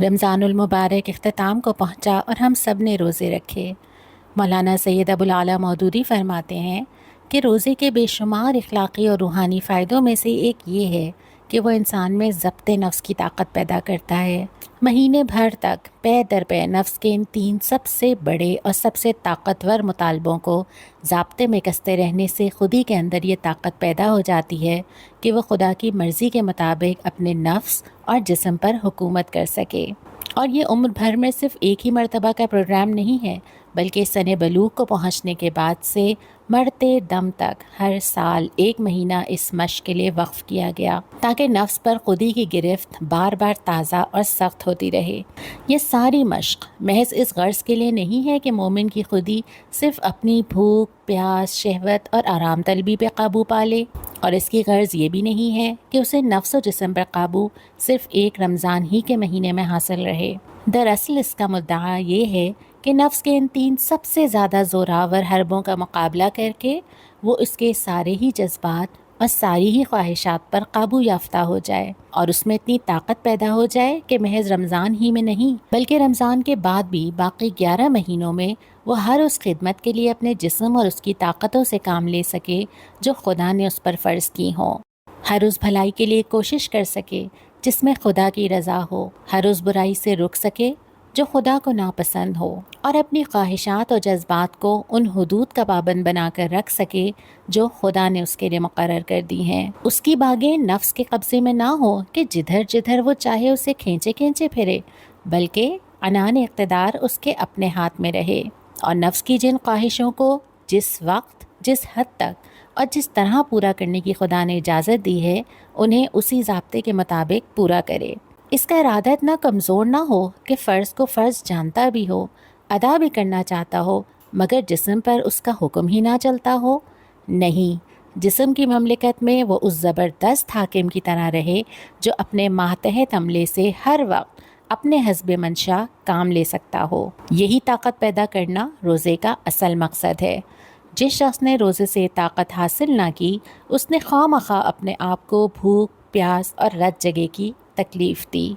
رمضان المبارک اختتام کو پہنچا اور ہم سب نے روزے رکھے۔ مولانا سید ابوالعلا مودودی فرماتے ہیں کہ روزے کے بے شمار اخلاقی اور روحانی فائدوں میں سے ایک یہ ہے کہ وہ انسان میں ضبط نفس کی طاقت پیدا کرتا ہے۔ مہینے بھر تک پے در پے نفس کے ان 3 سب سے بڑے اور سب سے طاقتور مطالبوں کو ضابطے میں کستے رہنے سے خود ہی کے اندر یہ طاقت پیدا ہو جاتی ہے کہ وہ خدا کی مرضی کے مطابق اپنے نفس اور جسم پر حکومت کر سکے۔ اور یہ عمر بھر میں صرف ایک ہی مرتبہ کا پروگرام نہیں ہے، بلکہ سن بلوغ کو پہنچنے کے بعد سے مرتے دم تک ہر سال 1 مہینہ اس مشق کے لیے وقف کیا گیا تاکہ نفس پر خودی کی گرفت بار بار تازہ اور سخت ہوتی رہے۔ یہ ساری مشق محض اس غرض کے لیے نہیں ہے کہ مومن کی خودی صرف اپنی بھوک، پیاس، شہوت اور آرام طلبی پہ قابو پا لے، اور اس کی غرض یہ بھی نہیں ہے کہ اسے نفس و جسم پر قابو صرف ایک رمضان ہی کے مہینے میں حاصل رہے۔ دراصل اس کا مدعا یہ ہے کہ نفس کے ان 3 سب سے زیادہ زوراور حربوں کا مقابلہ کر کے وہ اس کے سارے ہی جذبات اور ساری ہی خواہشات پر قابو یافتہ ہو جائے، اور اس میں اتنی طاقت پیدا ہو جائے کہ محض رمضان ہی میں نہیں بلکہ رمضان کے بعد بھی باقی 11 مہینوں میں وہ ہر اس خدمت کے لیے اپنے جسم اور اس کی طاقتوں سے کام لے سکے جو خدا نے اس پر فرض کی ہوں، ہر اس بھلائی کے لیے کوشش کر سکے جس میں خدا کی رضا ہو، ہر اس برائی سے رک سکے جو خدا کو ناپسند ہو، اور اپنی خواہشات اور جذبات کو ان حدود کا پابند بنا کر رکھ سکے جو خدا نے اس کے لیے مقرر کر دی ہیں۔ اس کی باغیں نفس کے قبضے میں نہ ہو کہ جدھر جدھر وہ چاہے اسے کھینچے کھینچے پھرے، بلکہ عنان اقتدار اس کے اپنے ہاتھ میں رہے، اور نفس کی جن خواہشوں کو جس وقت، جس حد تک اور جس طرح پورا کرنے کی خدا نے اجازت دی ہے انہیں اسی ضابطے کے مطابق پورا کرے۔ اس کا ارادہ اتنا کمزور نہ ہو کہ فرض کو فرض جانتا بھی ہو، ادا بھی کرنا چاہتا ہو، مگر جسم پر اس کا حکم ہی نہ چلتا ہو۔ نہیں، جسم کی مملکت میں وہ اس زبردست حاکم کی طرح رہے جو اپنے ماتحت عملے سے ہر وقت اپنے حسب منشا کام لے سکتا ہو۔ یہی طاقت پیدا کرنا روزے کا اصل مقصد ہے۔ جس شخص نے روزے سے طاقت حاصل نہ کی، اس نے خواہ مخواہ اپنے آپ کو بھوک، پیاس اور رت جگہ کی تکلیف دی۔